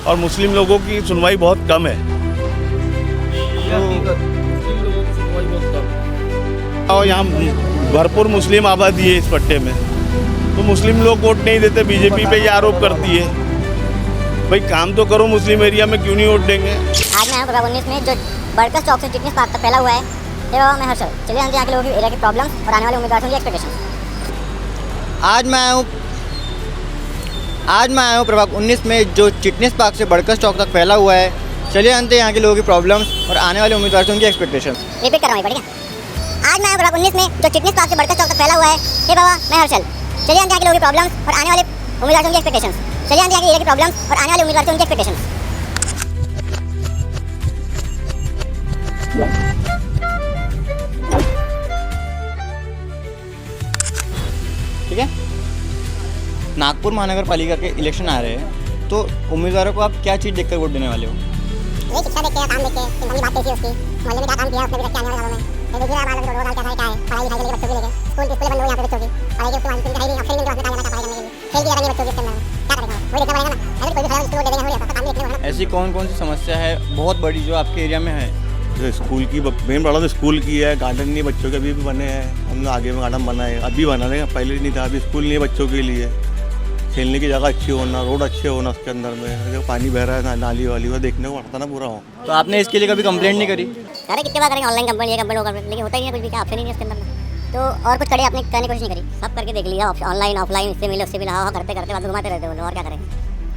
और मुस्लिम लोगों की सुनवाई बहुत कम है। और यहाँ भरपूर मुस्लिम आबादी है इस पट्टे में, तो मुस्लिम लोग वोट नहीं देते, बीजेपी पे ये आरोप करती है। भाई काम तो करो, मुस्लिम एरिया में क्यों नहीं वोट देंगे। आज मैं 19 में जो बड़का चौक से चिटनीस पार्क तक फैला हुआ है, ये बाबा मैं हर्षल। चलिए जानते हैं यहाँ के लोगों की एरिया की प्रॉब्लम्स और आने वाले उम्मीदवारों की एक्सपेक्टेशन। आज मैं आया हूँ प्रभाग 19 में जो चिटनीस पार्क से बड़कस चौक तक फैला हुआ है। चलिए जानते हैं यहाँ के लोगों की प्रॉब्लम्स और आने वाले उम्मीदवार से उनकी एक्सपेक्टेशन। रिपीट कर रहा हूँ बढ़िया। आज मैं आया प्रभाग 19 में जो चिटनीस पार्क से बड़कस चौक तक फैला हुआ है, ये बाबा मैं हर्षल। चलिए जानते हैं यहाँ के लोगों की प्रॉब्लम्स और आने वाले उम्मीदवार से उनकी एक्सपेक्टेशन। चलिए जानते हैं यहाँ की एरिया की प्रॉब्लम्स और आने वाले उम्मीदवार से उनकी एक्सपेक्टेशन। ठीक है, नागपुर महानगर पालिका के इलेक्शन आ रहे हैं, तो उम्मीदवारों को आप क्या चीज़ देखकर वोट देने वाले हो? ये शिक्षा देख के, काम देख के, इंसान की बात कैसी है उसकी, मोहल्ले में क्या काम किया उसने भी देख के आने वाले सालों में। ये देखिए आप आगे 2 साल क्या है, पढ़ाई लिखाई के लिए बच्चों के लेके स्कूल बंद हो यहाँ पे बच्चों की पढ़ाई के, उसके बाद सुविधा नहीं, अक्सर नहीं मिलता पढ़ाई करने के लिए, खेल की जगह नहीं बच्चों के अंदर, क्या करेंगे वही देखना पड़ेगा ना। ऐसे कोई भी स्कूल दे देंगे हो जाता, काम देखने को ना। ऐसी कौन कौन सी समस्या है बहुत बड़ी जो आपके एरिया में है? जो स्कूल की मेन प्रॉब्लम तो स्कूल की है, गार्डन नहीं बच्चों के अभी भी बने हैं, हम लोग आगे में गार्डन बना है, अभी बना रहे हैं, पहले नहीं था। अभी स्कूल नहीं है बच्चों के लिए, खेलने की जगह अच्छी होना, रोड अच्छे होना, उसके अंदर में जो पानी बह रहा है नाली वाली वो देखने को पड़ता ना पूरा हो। तो आपने इसके लिए कभी कंप्लेंट नहीं करी? अरे कितने बार करेंगे, ऑनलाइन कंप्लेंट, ये कंप्लेंट, वो कंप्लेंट, लेकिन होता ही नहीं कुछ भी, क्या ऑप्शन ही नहीं इसके अंदर में। तो और कुछ करे आपने करने की कोशिश नहीं करी, सब करके देख लिया, ऑनलाइन ऑफलाइन, इससे मिले उससे मिला, हाँ करते करते बाद घुमाते रहते हो, और क्या करेंगे।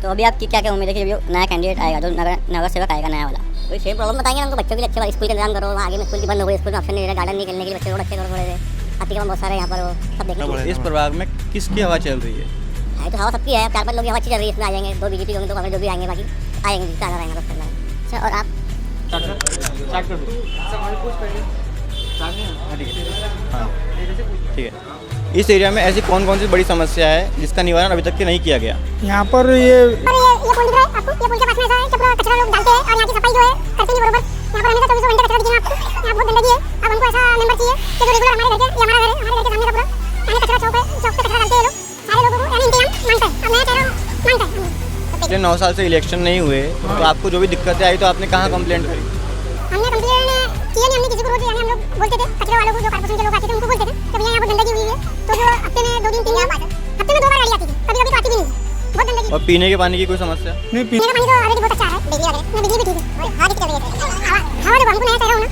तो अभी आपकी क्या क्या उम्मीद है कि जो नया कैंडिडेट आएगा, जो नगर सेवक आएगा नया वाला, कोई सेम प्रॉब्लम बताएंगे हमको, बच्चों के लिए अच्छे वाले स्कूल का इंतजाम करो, आगे में स्कूल की बंद हो गई, स्कूल में ऑप्शन नहीं रहा, गार्डन नहीं खेलने के लिए, बच्चे रोड अच्छे करो थोड़े से, हाथी का बहुत सारे यहाँ पर वो सब देखना। इस प्रभाग में किसकी हवा चल रही है? तो हवा सबकी है, 4-5 लोग हवा अच्छी चल रही है, इसमें आ जाएंगे, 2 बीजेपी होंगे, 2 कांग्रेस, जो भी आएंगे बाकी आएंगे, जिसका आना रहेगा बस करना है। अच्छा, और आप ठीक है, इस एरिया में ऐसी कौन कौन सी बड़ी समस्या है जिसका निवारण अभी तक के नहीं किया गया? यहाँ पर ये पुल दिख रहा है आपको, ये पुल के पास में ऐसा है कि पूरा कचरा लोग डालते हैं और यहाँ की सफाई जो है करते नहीं बरोबर। यहाँ पर हमेशा 24 घंटे कचरा दिखेगा आपको, यहाँ बहुत गंदगी है। अब हमको ऐसा मेंबर चाहिए कि जो रेगुलर हमारे घर के, ये हमारा घर है, हमारे घर के सामने का पूरा यानी कचरा चौक पे कचरा डालते हैं लोग, सारे लोगों को यानी इंतजाम मांगता है। अब मैं कह रहा हूँ मांगता है। पिछले 9 साल से इलेक्शन नहीं हुए, तो आपको जो भी दिक्कतें आई तो आपने कहाँ कंप्लेंट करी? हमने कंप्लेंट किया नहीं, हमने किसी को रोज यानी हम लोग बोलते थे, कचरे वालों को, जो कारपोरेशन के लोग आते थे उनको बोलते थे कि भैया यहाँ पर गंदगी हुई है, तो जो हफ्ते में 2 दिन 3 दिन, हफ्ते में 2 बार गाड़ी आती थी, कभी कभी तो आती भी नहीं, बहुत गंदगी। और पीने के पानी की कोई समस्या नहीं? पीने का पानी तो ऑलरेडी बहुत अच्छा है, बिजली वगैरह, बिजली भी ठीक है, हवा कितनी चल रही है, हवा जब हमको नया कह रहा हूँ ना,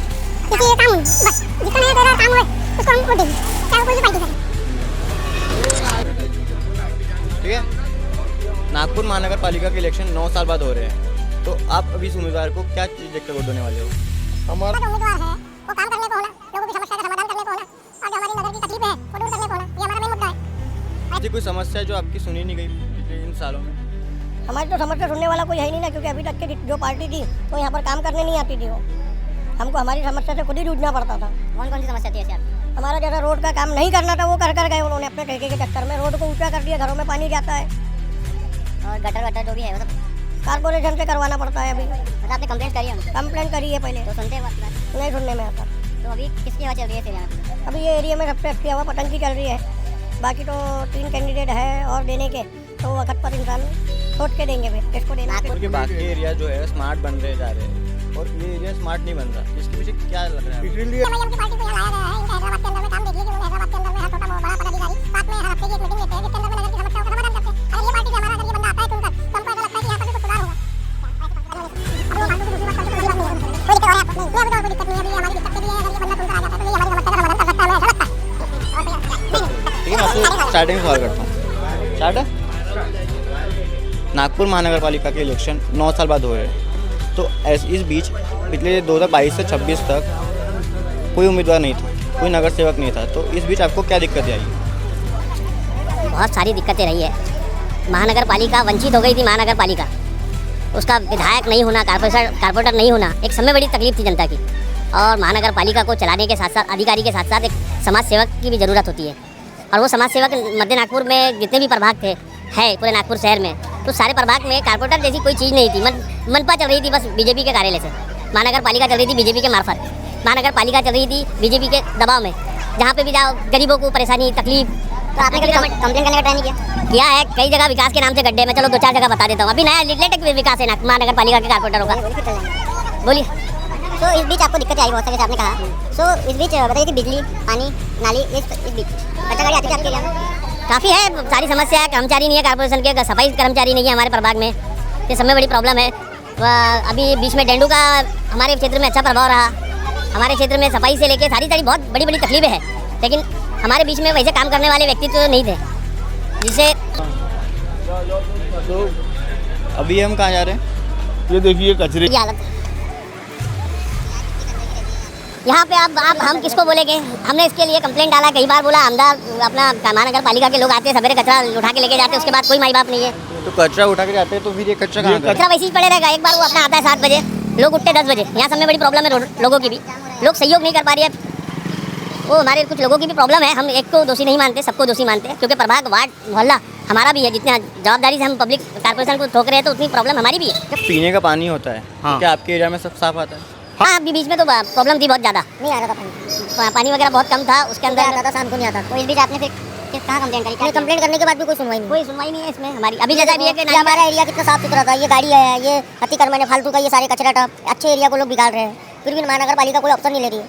क्योंकि ये काम बस जिसका नया कह रहा काम हुए उसको हम वोट देंगे, चाहे कोई भी पार्टी करे। ठीक है, नागपुर महानगर पालिका के इलेक्शन 9 साल बाद हो रहे हैं, तो आप अभी इस उम्मीदवार को क्या चीज़ देखकर वोट देने वाले हो? हमारा उम्मीदवार है वो काम करने को होला, लोगों की समस्या का समाधान करने को होला, और जो हमारी नगर की तकलीफ है वो दूर करने को होला, ये हमारा मेन मुद्दा है। ऐसी कोई समस्या जो आपकी सुनी नहीं गई पिछले इन सालों में? हमारी तो समस्या सुनने वाला कोई है ही नहीं ना, क्योंकि अभी तक की जो पार्टी थी तो यहाँ पर काम करने नहीं आती थी वो, हमको हमारी समस्या से खुद ही जूझना पड़ता था। कौन कौन सी समस्या थी ऐसे आपकी? हमारा जैसा रोड का काम नहीं करना था वो कर गए उन्होंने अपने ठेके के चक्कर में, रोड को ऊंचा कर दिया, घरों में पानी जाता है, और गटर जो भी है वो सब कारपोरेशन से करवाना पड़ता है। अभी मतलब आपने कंप्लेंट करी है उनको? कंप्लेंट करी है पहले, तो सुनते हैं बात? नहीं सुनने में आता। तो अभी किसकी हवा चल रही है तेरे यहाँ? अभी ये एरिया में सबसे अच्छी हवा पतंग की चल रही है, बाकी तो 3 कैंडिडेट है और देने के, तो वक्त पर इंसान सोच के देंगे फिर किसको देना। क्योंकि बाकी एरिया जो है स्मार्ट बन रहे जा रहे हैं और ये एरिया स्मार्ट नहीं बन रहा, इसके पीछे क्या लग रहा है? इसीलिए उनकी पार्टी को यहाँ लाया गया है, इनका हैदराबाद के अंदर में काम देखिए कि हैदराबाद के अंदर में हर छोटा बड़ा पदाधिकारी साथ में हर हफ्ते की एक मीटिंग लेते हैं, जिसके अंदर में नगर की समस्याओं का समाधान करते हैं। अगर ये पार्टी से हमारा अगर ये बंदा आता है तो उनका तो हमको ऐसा लगता है कि यहाँ पर भी कुछ सुधार होगा। अब वो फालतू की दूसरी बात करके कोई दिक्कत नहीं है, कोई दिक्कत और कोई दिक्कत नहीं है, अभी हमारी दिक्कत भी है, अगर ये बंदा तुमको आ जाता है तो ये हमारी समस्या का समाधान कर सकता है, हमें ऐसा लगता है। ठीक है, आपसे स्टार्टिंग सवाल करता हूँ। स्टार्ट है, नागपुर महानगर पालिका के इलेक्शन 9 साल बाद हो रहे हैं, तो इस बीच पिछले 2022 से 26 तक कोई उम्मीदवार नहीं था, कोई नगर सेवक नहीं था, तो इस बीच आपको क्या दिक्कतें आई? बहुत सारी दिक्कतें रही है। महानगर पालिका वंचित हो गई थी, महानगर पालिका उसका विधायक नहीं होना, कारपोरेटर नहीं होना एक समय बड़ी तकलीफ थी जनता की। और महानगर पालिका को चलाने के साथ साथ अधिकारी के साथ साथ एक समाज सेवक की भी ज़रूरत होती है, और वो समाज सेवक मध्य नागपुर में जितने भी प्रभाग थे है पूरे नागपुर शहर में, तो सारे प्रभाग में कारपोरेटर जैसी कोई चीज़ नहीं थी। मनपा चल रही थी बस बीजेपी के कार्यालय से, महानगर पालिका चल रही थी बीजेपी के मार्फत, महानगर पालिका चल रही थी बीजेपी के दबाव में, जहाँ पे भी जाओ गरीबों को परेशानी तकलीफ, तो आपने कभी कंप्लेन करने का ट्राई नहीं किया है? कई जगह विकास के नाम से गड्ढे में, चलो 2-4 जगह बता देता हूँ। अभी नया लेटेस्ट विकास है ना महानगर पालिका के कारपोरेटरों का। बोलिए। तो इस बीच आपको दिक्कतें आई बहुत सारी, जैसे आपने कहा। सो इस बीच बताइए कि बिजली, पानी, नाली, इस बीच कचरा गाड़ी आती है आपके एरिया में? काफ़ी है, सारी समस्या है। कर्मचारी नहीं है कारपोरेशन के, सफाई कर्मचारी नहीं है हमारे प्रभाग में, ये सब में बड़ी प्रॉब्लम है। अभी बीच में डेंगू का हमारे क्षेत्र में अच्छा प्रभाव रहा। हमारे क्षेत्र में सफाई से लेके सारी बहुत बड़ी बड़ी तकलीफें हैं, लेकिन हमारे बीच में वैसे काम करने वाले व्यक्ति तो नहीं थे जिसे। तो अभी हम कहाँ जा रहे हैं? ये देखिए कचरे की हालत यहाँ पे। आप हम किसको बोलेंगे? हमने इसके लिए कंप्लेंट डाला, कई बार बोला। आमदार अपना महानगर पालिका के लोग आते हैं, सवेरे कचरा उठा के लेके जाते हैं, उसके बाद कोई माई बाप नहीं है। तो कचरा उठा के जाते हैं, तो फिर ये कचरा कहाँ कचरा वैसे ही पड़े रहेगा। एक बार वो अपना आता है 7 बजे, लोग उठते 10 बजे। यहाँ सब में बड़ी प्रॉब्लम है लोगों की भी, लोग सहयोग नहीं कर पा रही है। वो हमारे कुछ लोगों की भी प्रॉब्लम है। हम एक को दोषी नहीं मानते, सबको दोषी मानते हैं, क्योंकि प्रभाग, वार्ड, मोहल्ला हमारा भी है। जितना जवाबदारी से हम पब्लिक कारपोरेशन को ठोक रहे हैं, तो उतनी प्रॉब्लम हमारी भी है। पीने का पानी होता है, हाँ। क्या आपके एरिया में सब साफ आता है? हाँ, अभी बीच में तो प्रॉब्लम थी बहुत ज़्यादा, नहीं आ रहा था पानी, पानी वगैरह बहुत कम था उसके अंदर अंदर। आता था, शाम को नहीं आता। तो इस बीच आपने फिर कहाँ कंप्लेंट करी? कंप्लेंट करने के बाद भी कोई सुनवाई नहीं। कोई सुनवाई नहीं है इसमें हमारी। अभी जैसा भी है कि ये हमारा एरिया कितना साफ सुथरा था, ये गाड़ी है, ये अतिक्रमण है, फालतू का ये सारे कचरा टप, अच्छे एरिया को लोग बिगाड़ रहे हैं। फिर भी महानगर पालिका कोई ऑप्शन नहीं ले रही है।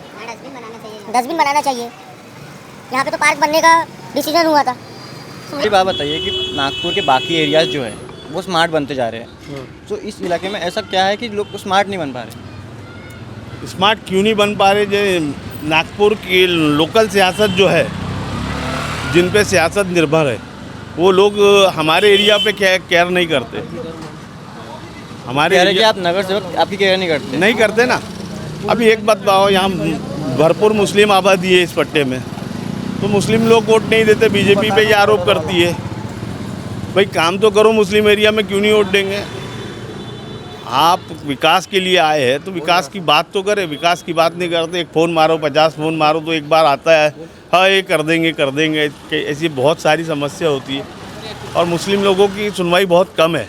डस्टबिन बनाना चाहिए। यहाँ पे तो पार्क बनने का डिसीजन हुआ था। ये बात बताइए कि नागपुर के बाकी एरियाज जो है वो स्मार्ट बनते जा रहे हैं, तो इस इलाके में ऐसा क्या है कि लोग स्मार्ट नहीं बन पा रहे? स्मार्ट क्यों नहीं बन पा रहे? जो नागपुर की लोकल सियासत जो है, जिन पे सियासत निर्भर है, वो लोग हमारे एरिया पे केयर नहीं करते। हमारे कह रहे कि आप नगर सेवक आपकी केयर नहीं करते ना। अभी एक बात बताओ, यहाँ भरपूर मुस्लिम आबादी है इस पट्टे में, तो मुस्लिम लोग वोट नहीं देते, बीजेपी पे ये आरोप करती है। भाई काम तो करो, मुस्लिम एरिया में क्यों नहीं वोट देंगे? आप विकास के लिए आए हैं तो विकास की बात तो करें। विकास की बात नहीं करते, एक फ़ोन मारो, 50 फ़ोन मारो तो एक बार आता है, हाँ ये कर देंगे। ऐसी बहुत सारी समस्या होती है और मुस्लिम लोगों की सुनवाई बहुत कम है।